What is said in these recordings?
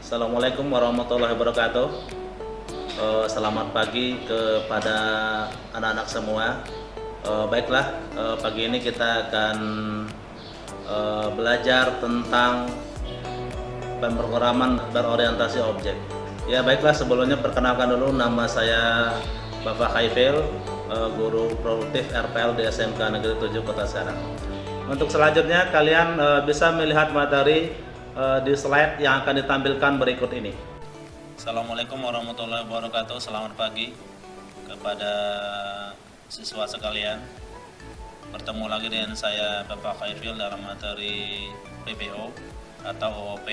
Assalamualaikum warahmatullahi wabarakatuh. Selamat pagi kepada anak-anak semua. Baiklah, pagi ini kita akan belajar tentang pemrograman berorientasi objek. Ya baiklah, sebelumnya perkenalkan dulu, nama saya Bapak Khaifil, guru produktif RPL di SMK Negeri 7 Kota Serang. Untuk selanjutnya kalian bisa melihat materi di slide yang akan ditampilkan berikut ini. Assalamualaikum warahmatullahi wabarakatuh. Selamat pagi kepada siswa sekalian. Bertemu lagi dengan saya Bapak Khaifil dalam materi PBO atau OOP.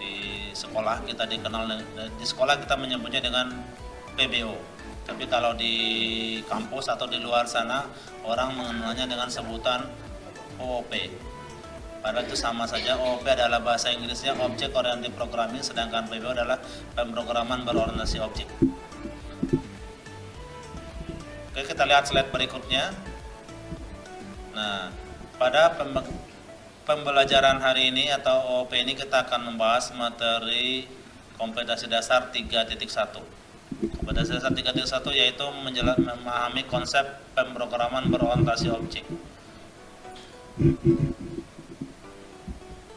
Di sekolah kita menyebutnya dengan PBO. Tapi kalau di kampus atau di luar sana orang mengenalnya dengan sebutan OOP. Padahal itu sama saja. OOP adalah bahasa Inggrisnya Object Oriented Programming, sedangkan PBO adalah pemrograman berorientasi objek. Oke, kita lihat slide berikutnya. Nah, pada pembelajaran hari ini atau OOP ini kita akan membahas materi kompetensi dasar 3.1. Kompetensi dasar 3.1 yaitu memahami konsep pemrograman berorientasi objek.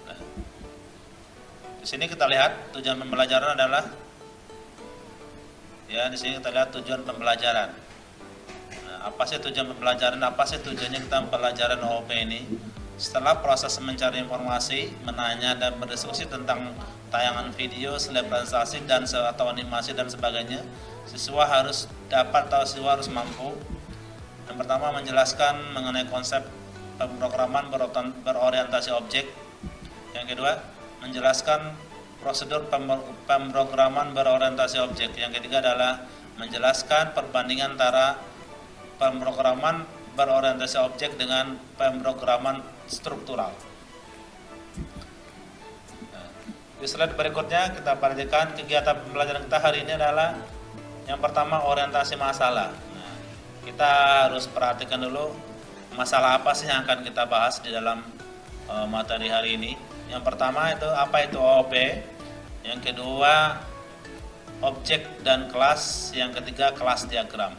Nah, di sini kita lihat tujuan pembelajaran adalah di sini kita lihat tujuan pembelajaran. Nah, apa sih tujuan pembelajaran? Apa sih tujuannya kita pembelajaran OOP ini? Setelah proses mencari informasi, menanya dan berdiskusi tentang tayangan video, slide presentasi dan atau animasi dan sebagainya, siswa harus mampu yang pertama menjelaskan mengenai konsep pemrograman berorientasi objek. Yang kedua, menjelaskan prosedur pemrograman berorientasi objek. Yang ketiga adalah menjelaskan perbandingan antara pemrograman berorientasi objek dengan pemrograman struktural. Di slide berikutnya kita perhatikan kegiatan pembelajaran kita hari ini adalah yang pertama orientasi masalah. Nah, kita harus perhatikan dulu masalah apa sih yang akan kita bahas di dalam materi hari ini. Yang pertama itu apa itu OOP, yang kedua objek dan kelas, yang ketiga kelas diagram.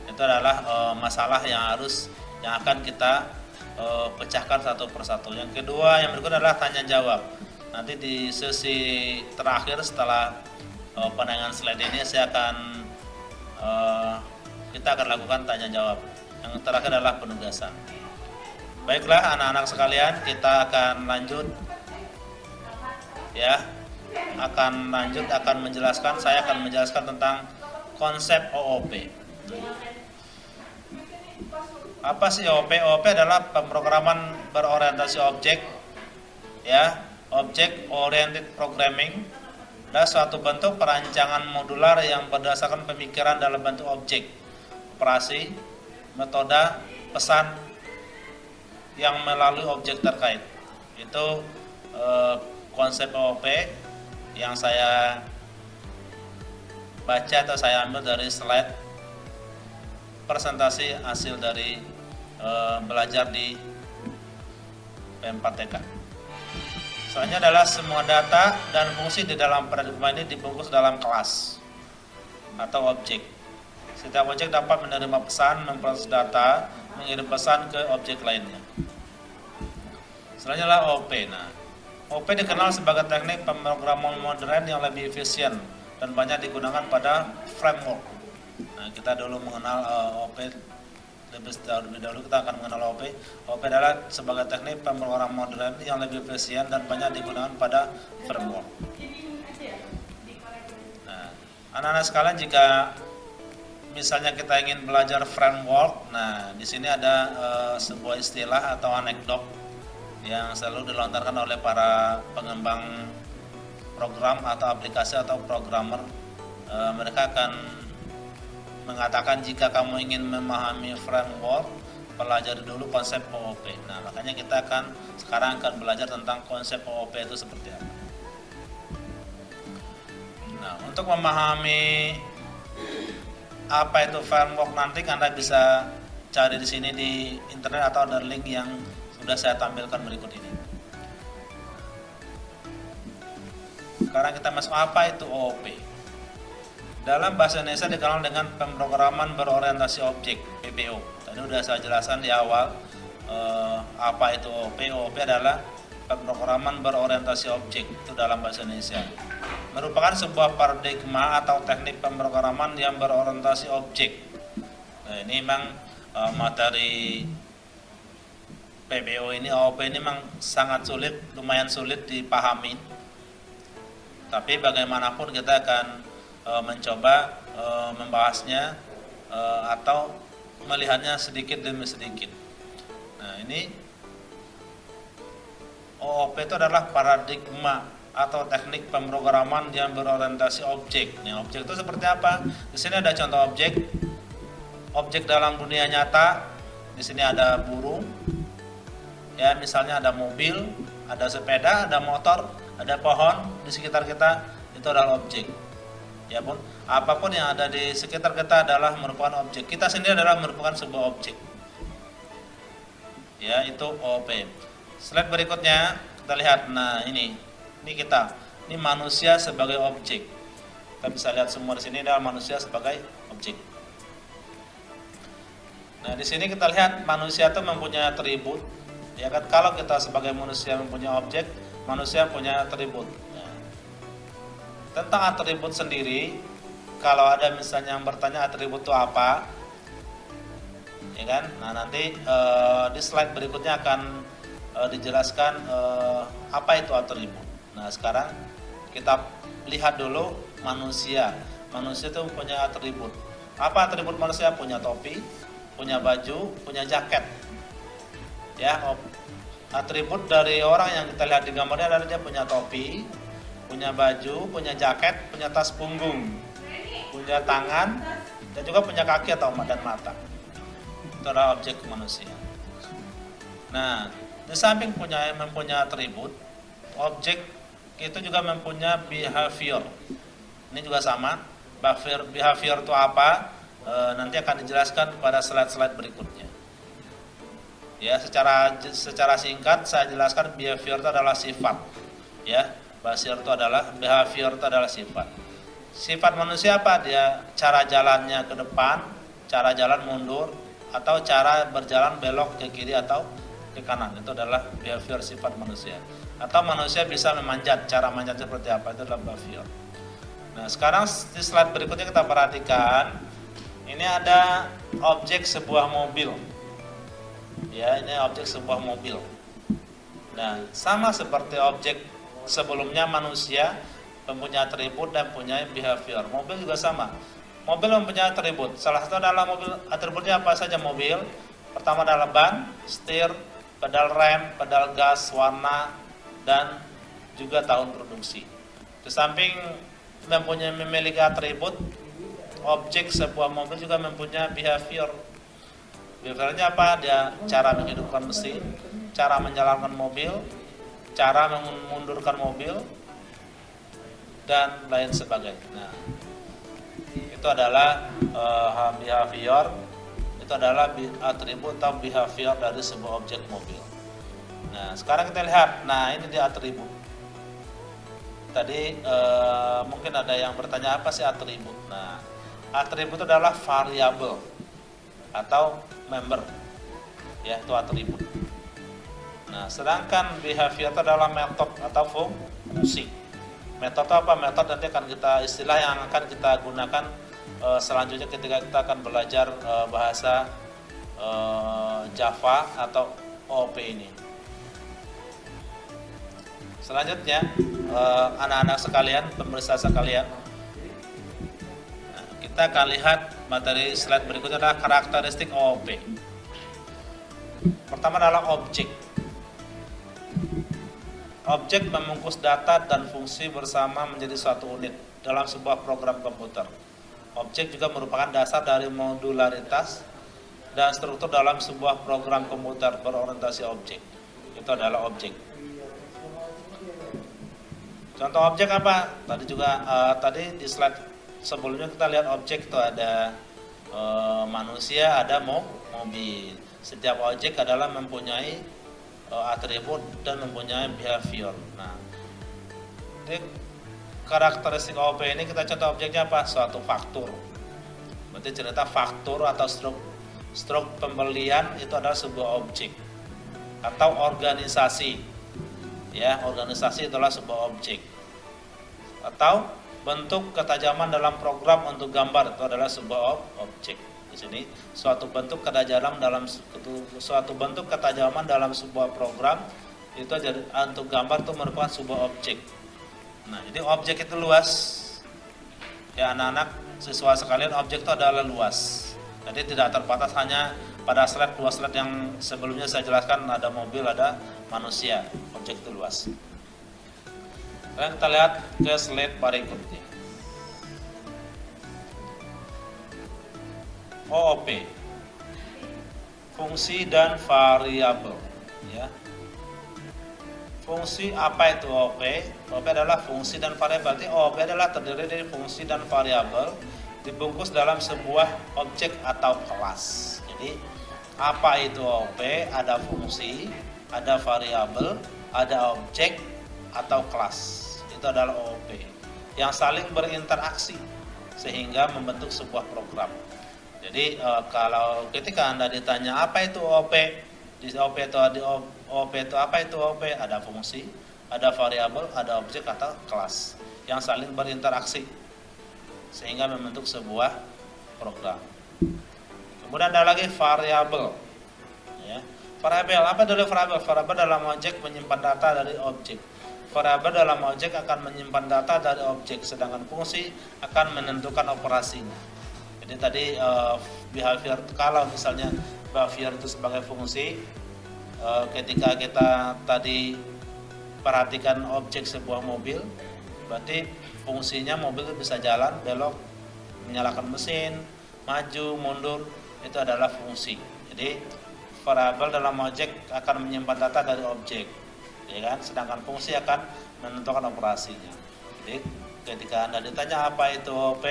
Itu adalah masalah yang akan kita pecahkan satu persatu. Yang kedua, yang berikut adalah tanya jawab. Nanti di sesi terakhir setelah penayangan slide ini kita akan lakukan tanya jawab. Yang terakhir adalah penugasan. Baiklah anak-anak sekalian, kita akan lanjut saya akan menjelaskan tentang konsep OOP. Apa sih OOP? OOP adalah pemrograman berorientasi objek, Object Oriented Programming, adalah suatu bentuk perancangan modular yang berdasarkan pemikiran dalam bentuk objek, operasi, metode, pesan yang melalui objek terkait. Itu konsep OOP yang saya baca atau saya ambil dari slide presentasi hasil dari belajar di P4TK. Soalnya adalah semua data dan fungsi di dalam paradigma ini dibungkus dalam kelas atau objek. Setiap objek dapat menerima pesan, memproses data, mengirim pesan ke objek lainnya. Selanjutnya adalah OOP. Nah, OOP dikenal sebagai teknik pemrograman modern yang lebih efisien dan banyak digunakan pada framework. Nah, kita dulu mengenal OOP lebih dahulu kita akan mengenal OOP. OOP adalah sebagai teknik pemrograman modern yang lebih efisien dan banyak digunakan pada framework. Nah, anak-anak sekalian, jika misalnya kita ingin belajar framework, nah di sini ada sebuah istilah atau anekdot yang selalu dilontarkan oleh para pengembang program atau aplikasi atau programmer. Mereka akan mengatakan jika kamu ingin memahami framework, pelajari dulu konsep OOP. Nah, makanya kita sekarang akan belajar tentang konsep OOP itu seperti apa. Nah, untuk memahami apa itu framework nanti Anda bisa cari di sini di internet atau ada link yang sudah saya tampilkan berikut ini. Sekarang kita masuk apa itu OOP. Dalam bahasa Indonesia dikenal dengan pemrograman berorientasi objek (PBO). Tadi udah saya jelaskan di awal apa itu OOP. OOP adalah pemrograman berorientasi objek, itu dalam bahasa Indonesia. Merupakan sebuah paradigma atau teknik pemrograman yang berorientasi objek. Nah, ini memang materi PBO ini, OOP ini memang sangat sulit, lumayan sulit dipahami. Tapi bagaimanapun kita akan mencoba membahasnya atau melihatnya sedikit demi sedikit. Nah, ini OOP itu adalah paradigma atau teknik pemrograman yang berorientasi objek. Nah, objek itu seperti apa? Di sini ada contoh objek. Objek dalam dunia nyata. Di sini ada burung. Ya, misalnya ada mobil, ada sepeda, ada motor, ada pohon di sekitar kita, itu adalah objek. Ya pun, apapun yang ada di sekitar kita adalah merupakan objek. Kita sendiri adalah merupakan sebuah objek. Ya, itu OOP. Slide berikutnya kita lihat. Nah, ini kita. Ini manusia sebagai objek. Kita bisa lihat semua di sini adalah manusia sebagai objek. Nah, di sini kita lihat manusia itu mempunyai atribut. Ya kan, kalau kita sebagai manusia mempunyai objek, manusia punya atribut. Tentang atribut sendiri, kalau ada misalnya yang bertanya atribut itu apa, ya kan? Nah, nanti di slide berikutnya akan dijelaskan apa itu atribut. Nah, sekarang kita lihat dulu manusia. Manusia itu punya atribut. Apa atribut manusia? Punya topi, punya baju, punya jaket. Ya, atribut dari orang yang kita lihat di gambarnya adalah dia punya topi, punya baju, punya jaket, punya tas punggung, punya tangan, dan juga punya kaki atau dan mata. Itu adalah objek manusia. Nah, di samping mempunyai atribut, objek itu juga mempunyai behavior. Ini juga sama. Behavior itu apa? Nanti akan dijelaskan pada slide-slide berikutnya. Ya, secara singkat saya jelaskan behavior itu adalah sifat. Ya. Behavior itu adalah sifat. Sifat manusia apa? Dia cara jalannya ke depan, cara jalan mundur, atau cara berjalan belok ke kiri atau ke kanan. Itu adalah behavior sifat manusia. Atau manusia bisa memanjat, cara manjatnya seperti apa? Itu adalah behavior. Nah, sekarang di slide berikutnya kita perhatikan. Ini ada objek sebuah mobil. Ya, ini objek sebuah mobil. Nah, sama seperti objek sebelumnya, manusia mempunyai atribut dan punya behavior. Mobil juga sama. Mobil mempunyai atribut. Salah satu adalah mobil, atributnya apa saja mobil? Pertama adalah ban, setir, pedal rem, pedal gas, warna, dan juga tahun produksi. Di samping memiliki atribut, objek sebuah mobil juga mempunyai behavior. Behaviornya apa? Dia cara menghidupkan mesin, cara menjalankan mobil, cara memundurkan mobil, dan lain sebagainya. Nah, itu adalah behavior. Itu adalah atribut atau behavior dari sebuah objek mobil. Nah, sekarang kita lihat. Nah, ini dia atribut. Tadi mungkin ada yang bertanya apa sih atribut. Nah, atribut itu adalah variabel atau member. Ya, itu atribut. Nah, sedangkan behavior itu adalah metode atau fungsi. Metode apa? Metode nanti akan kita istilah yang akan kita gunakan selanjutnya ketika kita akan belajar bahasa Java atau OOP ini. Selanjutnya, anak-anak sekalian, pemirsa sekalian, kita akan lihat materi slide berikutnya adalah karakteristik OOP. Pertama adalah objek. Objek membungkus data dan fungsi bersama menjadi suatu unit dalam sebuah program komputer. Objek juga merupakan dasar dari modularitas dan struktur dalam sebuah program komputer berorientasi objek. Itu adalah objek. Contoh objek apa? Tadi juga tadi di slide sebelumnya kita lihat objek itu ada manusia, ada mobil. Setiap objek adalah mempunyai atribut dan mempunyai behavior. Nah, karakteristik OOP ini kita contoh objeknya apa? Suatu faktur. Berarti cerita faktur atau struk pembelian itu adalah sebuah objek atau organisasi. Ya, organisasi adalah sebuah objek. Atau bentuk ketajaman dalam program untuk gambar itu adalah sebuah objek. Di sini suatu bentuk ketajaman dalam sebuah program itu untuk gambar itu merupakan sebuah objek. Nah, jadi objek itu luas. Ya anak-anak, siswa sekalian, objek itu adalah luas. Jadi tidak terbatas hanya pada slide 2 slide yang sebelumnya saya jelaskan ada mobil, ada manusia. Objek itu luas. Sekarang kita lihat ke slide berikutnya. OOP, fungsi dan variabel. Ya. Fungsi apa itu OOP? OOP adalah fungsi dan variabel. Berarti OOP adalah terdiri dari fungsi dan variabel dibungkus dalam sebuah objek atau kelas. Jadi apa itu OOP? Ada fungsi, ada variabel, ada objek atau kelas. Itu adalah OOP yang saling berinteraksi sehingga membentuk sebuah program. Jadi kalau ketika Anda ditanya apa itu OOP, di OOP itu apa itu OOP? Ada fungsi, ada variabel, ada objek atau kelas yang saling berinteraksi sehingga membentuk sebuah program. Kemudian ada lagi variabel. Ya. Variabel, apa dulu variabel? Variabel dalam objek menyimpan data dari objek. Variabel dalam objek akan menyimpan data dari objek, sedangkan fungsi akan menentukan operasinya. Jadi tadi behavior, kalau misalnya behavior itu sebagai fungsi, ketika kita tadi perhatikan objek sebuah mobil, berarti fungsinya mobil itu bisa jalan, belok, menyalakan mesin, maju, mundur, itu adalah fungsi. Jadi variabel dalam objek akan menyimpan data dari objek, ya kan? Sedangkan fungsi akan menentukan operasinya. Jadi ketika Anda ditanya apa itu OOP,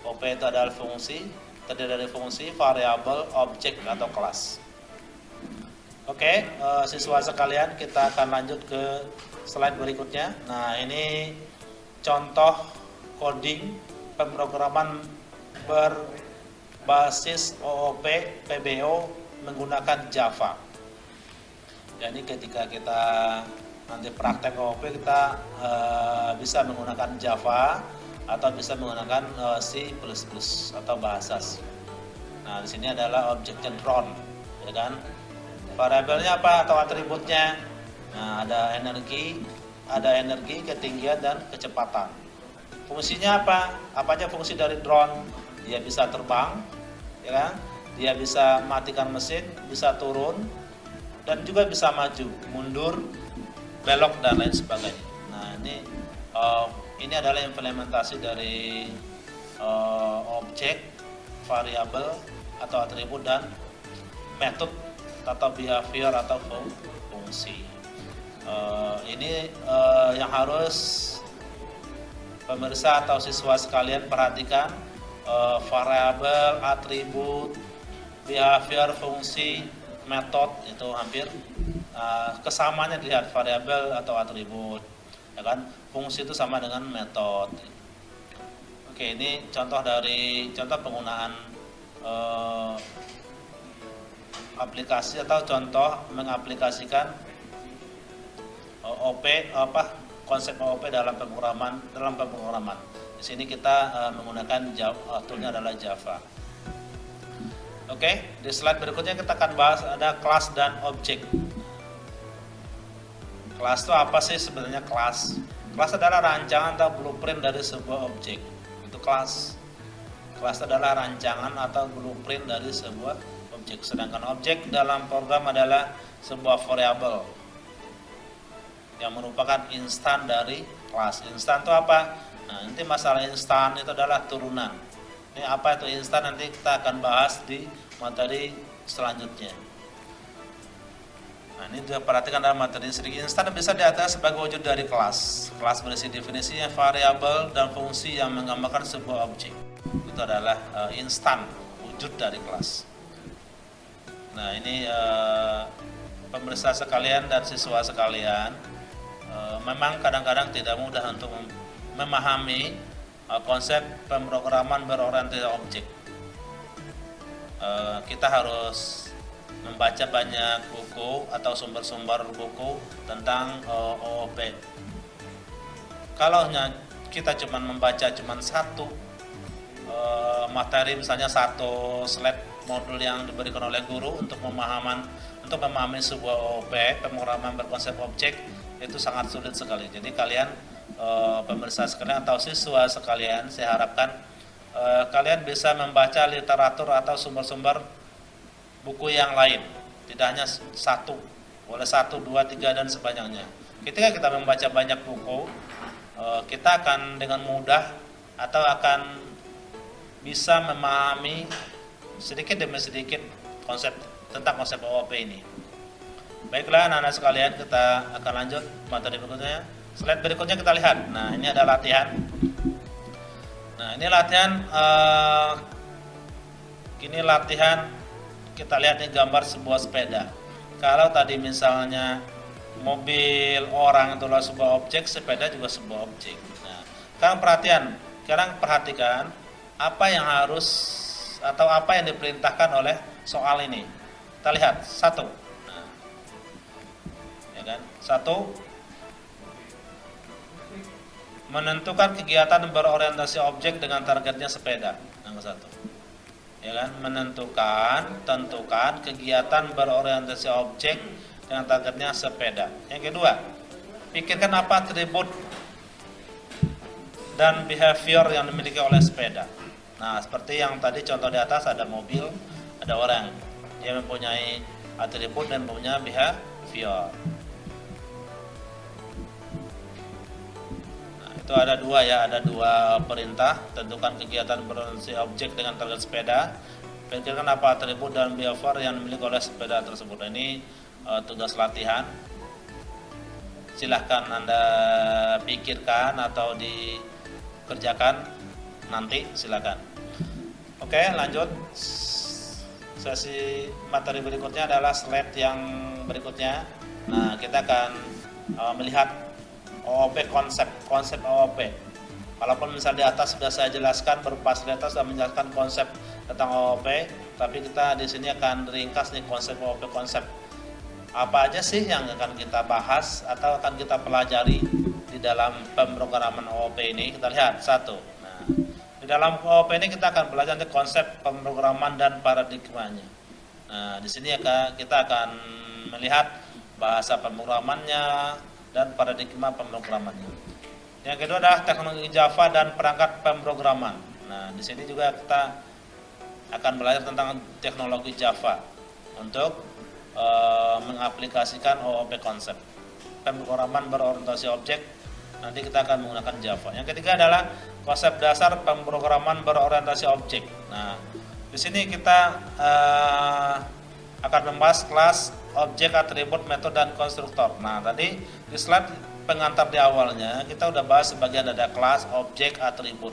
OOP itu adalah fungsi, terdiri dari fungsi, variabel, objek atau kelas. Oke, siswa sekalian, kita akan lanjut ke slide berikutnya. Nah, ini contoh coding pemrograman berbasis OOP PBO menggunakan Java. Jadi ketika kita nanti praktek OOP, kita bisa menggunakan Java atau bisa menggunakan C++ atau bahasa C. Nah, di sini adalah objeknya drone, ya kan? Variabelnya apa atau atributnya? Nah, ada energi, ketinggian dan kecepatan. Fungsinya apa? Apa aja fungsi dari drone? Dia bisa terbang, ya kan? Dia bisa matikan mesin, bisa turun, dan juga bisa maju, mundur, belok dan lain sebagainya. Nah, ini adalah implementasi dari objek, variabel atau atribut dan metode atau behavior atau fungsi. Ini yang harus pemirsa atau siswa sekalian perhatikan, variabel, atribut, behavior, fungsi, metode itu hampir kesamanya dilihat variabel atau atribut, ya kan? Fungsi itu sama dengan metode. Oke, ini contoh penggunaan aplikasi atau contoh mengaplikasikan OOP, konsep OOP dalam pemrograman. Di sini kita menggunakan toolnya adalah Java. Oke, di slide berikutnya kita akan bahas ada kelas dan objek. Kelas itu apa sih sebenarnya kelas? Kelas adalah rancangan atau blueprint dari sebuah objek. Itu kelas. Kelas adalah rancangan atau blueprint dari sebuah objek. Sedangkan objek dalam program adalah sebuah variabel yang merupakan instan dari kelas. Instan itu apa? Nah, nanti masalah instan itu adalah turunan. Ini apa itu instan, nanti kita akan bahas di materi selanjutnya. Nah, ini juga perhatikan dalam materi sedikit. Instan bisa diartikan sebagai wujud dari kelas. Kelas berisi definisinya, variabel dan fungsi yang menggambarkan sebuah objek. Itu adalah instan, wujud dari kelas. Nah, ini pemirsa sekalian dan siswa sekalian, memang kadang-kadang tidak mudah untuk memahami konsep pemrograman berorientasi objek. Kita harus membaca banyak buku atau sumber-sumber buku tentang OOP. Kalau kita cuma membaca satu materi, misalnya satu slide modul yang diberikan oleh guru untuk memahami sebuah OOP, pemrograman berkonsep objek, itu sangat sulit sekali. Jadi kalian pemirsa sekalian atau siswa sekalian, saya harapkan kalian bisa membaca literatur atau sumber-sumber buku yang lain, tidak hanya satu, boleh 1, 2, 3 dan sebagainya. Ketika kita membaca banyak buku, kita akan dengan mudah atau akan bisa memahami sedikit demi sedikit tentang konsep OOP ini. Baiklah anak-anak sekalian, kita akan lanjut materi berikutnya. Slide berikutnya kita lihat. Nah, ini ada latihan. Nah, ini latihan kita lihat nih gambar sebuah sepeda. Kalau tadi misalnya mobil, orang itulah sebuah objek, sepeda juga sebuah objek. Nah, sekarang perhatikan apa yang harus atau apa yang diperintahkan oleh soal ini. Kita lihat satu. Nah, ya kan? Satu, menentukan kegiatan berorientasi objek dengan targetnya sepeda. Yang satu, ya kan? Tentukan kegiatan berorientasi objek dengan targetnya sepeda. Yang kedua, pikirkan apa atribut dan behavior yang dimiliki oleh sepeda. Nah, seperti yang tadi contoh di atas, ada mobil, ada orang. Dia mempunyai atribut dan punya behavior. Itu ada dua perintah. Tentukan kegiatan berorientasi objek dengan target sepeda. Pikirkan apa atribut dan behavior yang dimiliki oleh sepeda tersebut. Ini tugas latihan. Silahkan Anda pikirkan atau dikerjakan nanti, silakan. Oke, lanjut. Sesi materi berikutnya adalah slide yang berikutnya. Nah, kita akan melihat OOP, konsep OOP. Walaupun misalnya di atas sudah saya jelaskan, berupa slide atas sudah menjelaskan konsep tentang OOP, tapi kita di sini akan ringkas nih konsep OOP. Konsep apa aja sih yang akan kita bahas atau akan kita pelajari di dalam pemrograman OOP ini? Kita lihat satu. Nah, di dalam OOP ini kita akan belajar konsep pemrograman dan paradigmanya. Nah, di sini kita akan melihat bahasa pemrogramannya dan paradigma pemrogramannya. Yang kedua adalah teknologi Java dan perangkat pemrograman. Nah, di sini juga kita akan belajar tentang teknologi Java untuk mengaplikasikan OOP konsep pemrograman berorientasi objek. Nanti kita akan menggunakan Java. Yang ketiga adalah konsep dasar pemrograman berorientasi objek. Nah, di sini kita akan membahas kelas, objek, atribut, metode, dan konstruktor. Nah, tadi di slide pengantar di awalnya kita udah bahas sebagian, ada kelas, objek, atribut.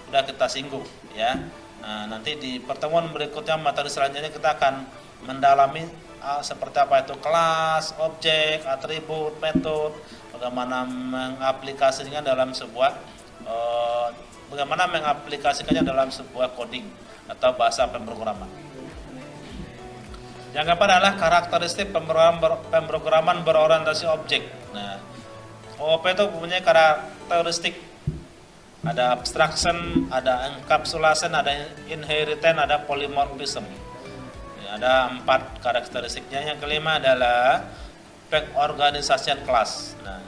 Udah kita singgung ya. Nah, nanti di pertemuan berikutnya materi selanjutnya kita akan mendalami seperti apa itu kelas, objek, atribut, metode, bagaimana mengaplikasikannya dalam sebuah coding atau bahasa pemrograman. Yang keempat adalah karakteristik pemrograman berorientasi objek. Nah, OOP itu punya karakteristik, ada abstraction, ada encapsulation, ada inheritance, ada polymorphism. Ada 4 karakteristiknya. Yang kelima adalah organization class. Nah,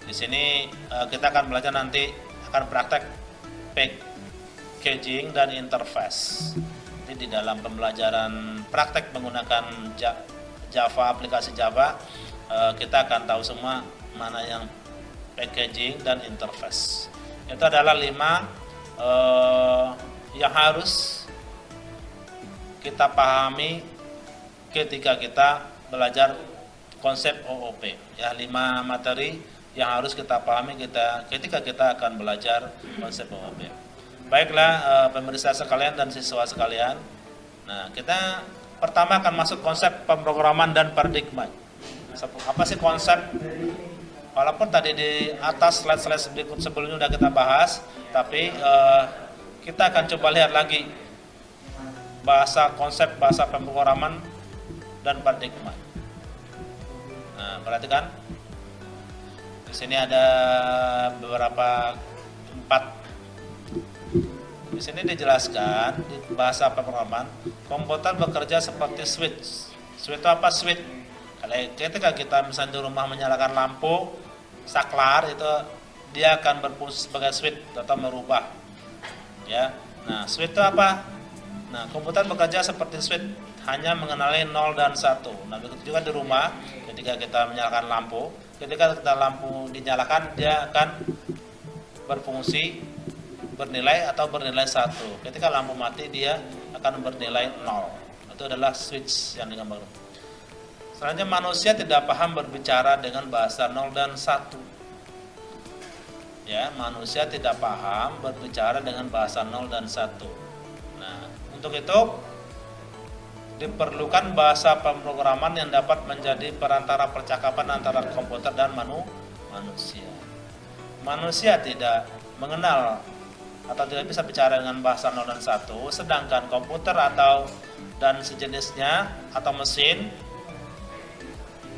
di sini kita akan belajar nanti, akan praktek packaging dan interface. Jadi di dalam pembelajaran praktek menggunakan Java, aplikasi Java, kita akan tahu semua mana yang packaging dan interface. Itu adalah 5 yang harus kita pahami ketika kita belajar konsep OOP. Ya, 5 materi yang harus kita pahami ketika kita akan belajar konsep OOP. Baiklah pemirsa sekalian dan siswa sekalian. Nah, kita pertama akan masuk konsep pemrograman dan paradigma. Apa sih konsep Walaupun tadi di atas slide-slide berikut sebelumnya sudah kita bahas, tapi kita akan coba lihat lagi konsep bahasa pemrograman dan paradigma. Nah, perhatikan. Di sini ada beberapa tempat. Di sini dijelaskan di bahasa pemrograman, komputer bekerja seperti switch. Switch itu apa? Switch. Kalau ketika kita misalnya di rumah menyalakan lampu saklar, itu dia akan berfungsi sebagai switch atau merubah. Ya. Nah, switch itu apa? Nah, komputer bekerja seperti switch, hanya mengenali 0 dan 1. Nah, begitu juga di rumah, ketika kita menyalakan lampu, ketika kita lampu dinyalakan, dia akan berfungsi bernilai atau bernilai 1. Ketika lampu mati, dia akan bernilai 0. Itu adalah switch yang digambarkan. Selanjutnya, manusia tidak paham berbicara dengan bahasa 0 dan 1. Ya, manusia tidak paham berbicara dengan bahasa 0 dan 1. Nah, untuk itu diperlukan bahasa pemrograman yang dapat menjadi perantara percakapan antara komputer dan manusia. Manusia tidak mengenal atau tidak bisa bicara dengan bahasa 0 dan 1, sedangkan komputer dan sejenisnya atau mesin,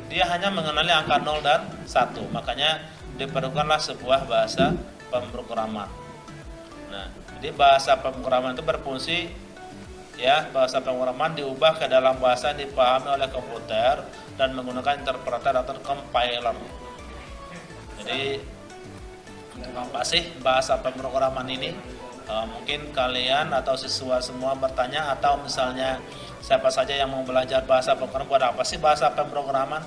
dia hanya mengenali angka 0 dan 1. Makanya diperlukanlah sebuah bahasa pemrograman. Nah, jadi bahasa pemrograman itu berfungsi, ya, bahasa pemrograman diubah ke dalam bahasa yang dipahami oleh komputer dan menggunakan interpreter atau compiler. Jadi apa sih bahasa pemrograman ini? Mungkin kalian atau siswa semua bertanya, atau misalnya siapa saja yang mau belajar bahasa pemrograman, buat apa sih bahasa pemrograman?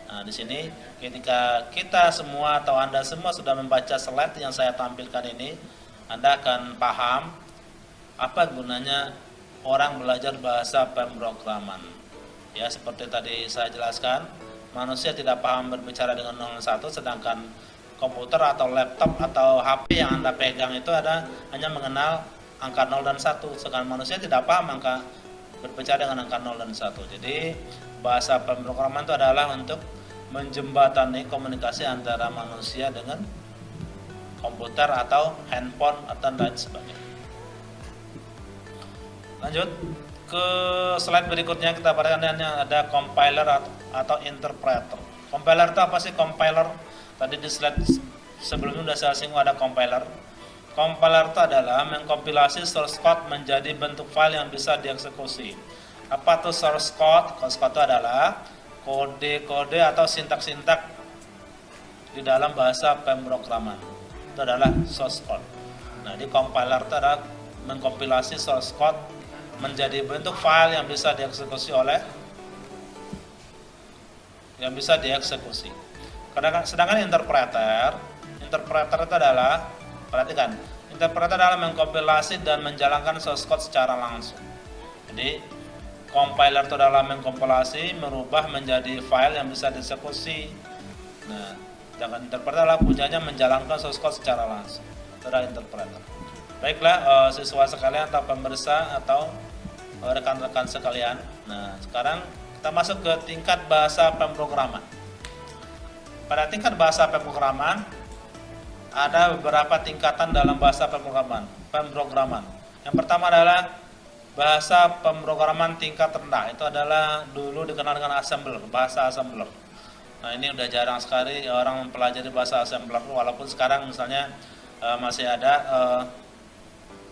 Nah, di sini ketika kita semua atau Anda semua sudah membaca slide yang saya tampilkan ini, Anda akan paham apa gunanya orang belajar bahasa pemrograman. Ya, seperti tadi saya jelaskan, manusia tidak paham berbicara dengan 0 dan 1, sedangkan komputer atau laptop atau HP yang Anda pegang itu hanya mengenal angka 0 dan 1, sedangkan manusia tidak paham berbicara dengan angka 0 dan 1. Jadi bahasa pemrograman itu adalah untuk menjembatani komunikasi antara manusia dengan komputer atau handphone atau lain sebagainya. Lanjut ke slide berikutnya, kita perhatikan ada compiler atau interpreter. Compiler itu apa sih compiler? Tadi di slide sebelumnya sudah saya singgung ada compiler. Compiler itu adalah mengkompilasi source code menjadi bentuk file yang bisa dieksekusi. Apa tuh source code? Source code itu adalah kode-kode atau sintak-sintak di dalam bahasa pemrograman. Itu adalah source code. Nah, di compiler itu adalah mengkompilasi source code menjadi bentuk file yang bisa dieksekusi. Sedangkan interpreter itu adalah, perhatikan, interpreter adalah mengkompilasi dan menjalankan source code secara langsung. Jadi compiler itu adalah mengkompilasi, merubah menjadi file yang bisa dieksekusi. Nah, sedangkan interpreter adalah fungsinya menjalankan source code secara langsung. Itu adalah interpreter. Baiklah, siswa sekalian atau pemirsa atau rekan-rekan sekalian. Nah, sekarang kita masuk ke tingkat bahasa pemrograman. Pada tingkat bahasa pemrograman ada beberapa tingkatan dalam bahasa pemrograman. Yang pertama adalah bahasa pemrograman tingkat rendah. Itu adalah dulu dikenal dengan assembler, bahasa assembler. Nah, ini udah jarang sekali orang mempelajari bahasa assembler, walaupun sekarang misalnya masih ada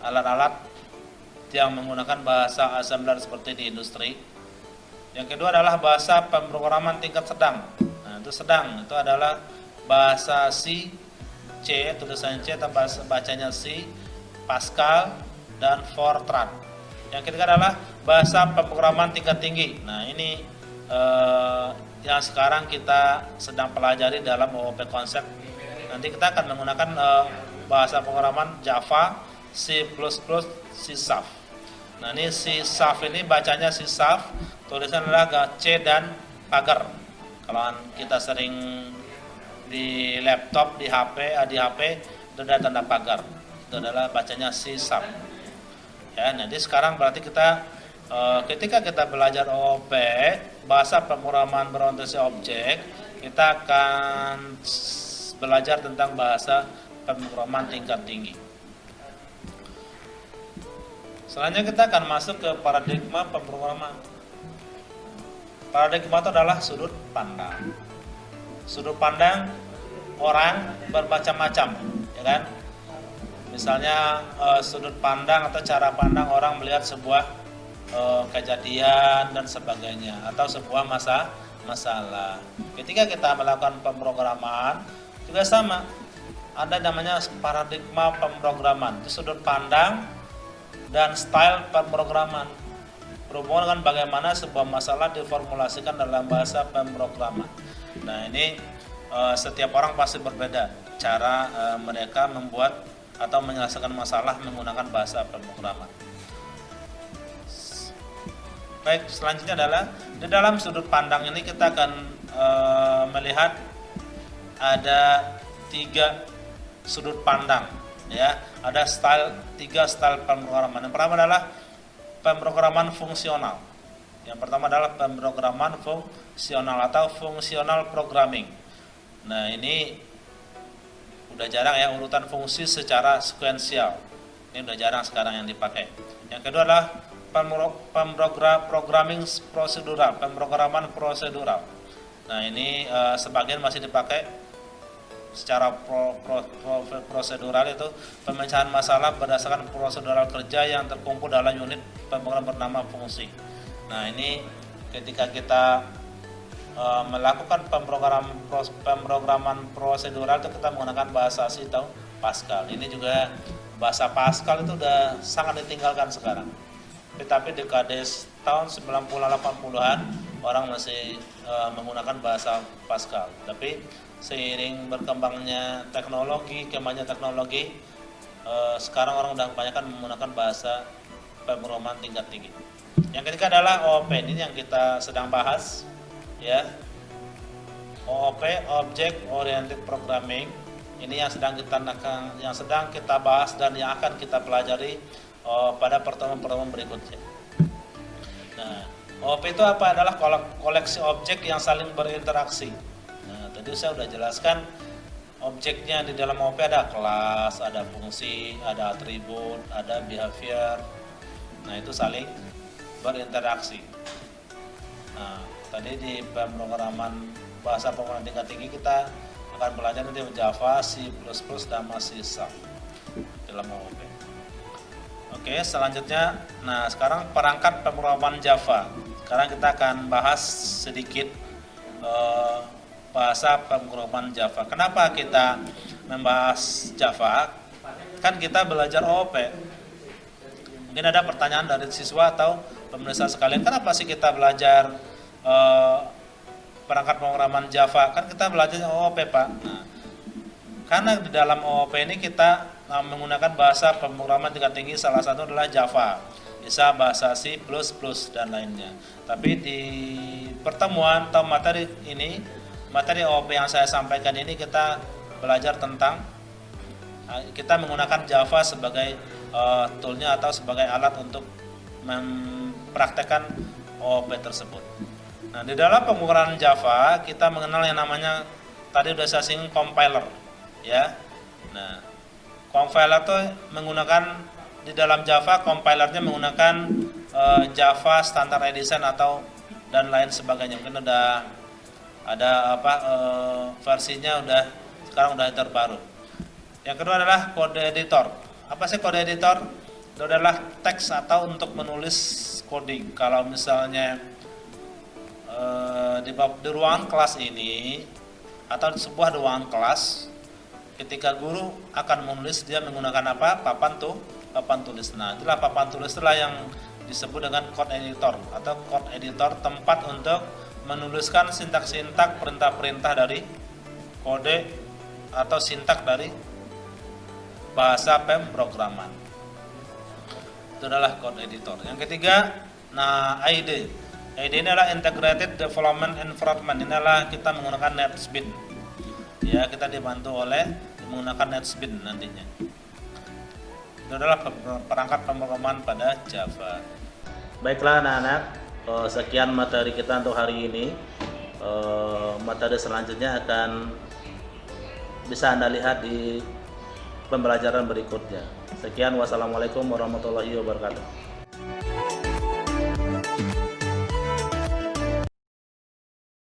alat-alat yang menggunakan bahasa assembler seperti di industri. Yang kedua adalah bahasa pemrograman tingkat sedang. Nah, itu sedang, itu adalah bahasa C, tulisannya C atau bacanya C, Pascal, dan Fortran. Yang ketiga adalah bahasa pemrograman tingkat tinggi. Nah, ini yang sekarang kita sedang pelajari dalam OOP konsep. Nanti kita akan menggunakan bahasa pemrograman Java, C++, C#. Nah, ini C# ini bacanya C#, tulisan adalah C dan pagar. Kalau kita sering di laptop, di HP itu ada tanda pagar. Itu adalah bacanya C#. Ya, jadi sekarang berarti kita ketika kita belajar OOP, bahasa pemrograman berorientasi objek, kita akan belajar tentang bahasa pemrograman tingkat tinggi. Selanjutnya kita akan masuk ke paradigma pemrograman. Paradigma itu adalah sudut pandang. Sudut pandang orang bermacam-macam, ya kan? Misalnya sudut pandang atau cara pandang orang melihat sebuah kejadian dan sebagainya, atau sebuah masalah. Ketika kita melakukan pemrograman juga sama, ada namanya paradigma pemrograman, itu sudut pandang dan style pemrograman berhubungan dengan bagaimana sebuah masalah diformulasikan dalam bahasa pemrograman. Nah, ini setiap orang pasti berbeda cara mereka membuat atau menyelesaikan masalah menggunakan bahasa pemrograman. Baik, selanjutnya adalah di dalam sudut pandang ini kita akan melihat ada 3 sudut pandang, ya. Ada tiga style pemrograman. Yang pertama adalah pemrograman fungsional. Yang pertama adalah pemrograman fungsional atau functional programming. Nah, ini udah jarang ya, urutan fungsi secara sekuensial. Ini udah jarang sekarang yang dipakai. Yang kedua adalah programming prosedural, pemrograman prosedural. Nah, ini sebagian masih dipakai secara prosedural, itu pemecahan masalah berdasarkan prosedural kerja yang terkumpul dalam unit pemrograman bernama fungsi. Nah, ini ketika kita melakukan pemrograman prosedural itu kita menggunakan bahasa C atau Pascal. Ini juga bahasa Pascal itu udah sangat ditinggalkan sekarang. Tetapi dekade tahun 90-80-an orang masih menggunakan bahasa Pascal. Tapi seiring berkembangnya teknologi, kemajuan teknologi, sekarang orang udah kebanyakan menggunakan bahasa pemrograman tingkat tinggi. Yang ketiga adalah OOP, ini yang kita sedang bahas, ya. OOP, Object Oriented Programming, ini yang sedang kita bahas dan yang akan kita pelajari pada pertemuan-pertemuan berikutnya. Nah, OOP itu apa? Adalah koleksi objek yang saling berinteraksi. Nah, tadi saya sudah jelaskan objeknya di dalam OOP ada kelas, ada fungsi, ada atribut, ada behavior. Nah, itu saling berinteraksi. Nah, tadi di pemrograman bahasa pemrograman tingkat tinggi kita akan belajar nanti Java, C++, dan C# dalam OOP. Oke, selanjutnya, nah sekarang perangkat pemrograman Java. Sekarang kita akan bahas sedikit bahasa pemrograman Java. Kenapa kita membahas Java? Kan kita belajar OOP. Mungkin ada pertanyaan dari siswa atau pemirsa sekalian, kenapa sih kita belajar perangkat pemrograman Java? Kan kita belajar OOP, Pak. Nah, karena di dalam OOP ini kita menggunakan bahasa pemrograman tingkat tinggi, salah satu adalah Java, bisa bahasa C++ dan lainnya. Tapi di pertemuan atau materi OOP yang saya sampaikan ini, kita belajar tentang kita menggunakan Java sebagai toolnya atau sebagai alat untuk mempraktekkan OOP tersebut. Nah, di dalam pemrograman Java kita mengenal yang namanya, tadi udah saya singgung, compiler, ya. Nah, compiler itu menggunakan di dalam Java, compilernya menggunakan Java Standard Edition atau dan lain sebagainya. Mungkin udah ada versinya sekarang udah terbaru. Yang kedua adalah kode editor. Apa sih kode editor? Itu adalah teks atau untuk menulis coding. Kalau misalnya di ruangan kelas ini atau di sebuah ruangan kelas, ketika guru akan menulis, dia menggunakan apa? Papan tulis. Nah, itulah papan tulis, itulah yang disebut dengan code editor atau code editor, tempat untuk menuliskan sintak-sintak perintah-perintah dari kode atau sintak dari bahasa pemrograman. Itu adalah code editor. Yang ketiga, nah IDE. IDE ini adalah Integrated Development Environment. Ini adalah kita menggunakan NetBeans. Ya, kita dibantu oleh menggunakan NetBeans nantinya. Itu adalah perangkat pemrograman pada Java. Baiklah anak-anak, sekian materi kita untuk hari ini. Materi selanjutnya akan bisa Anda lihat di pembelajaran berikutnya. Sekian, wassalamualaikum warahmatullahi wabarakatuh.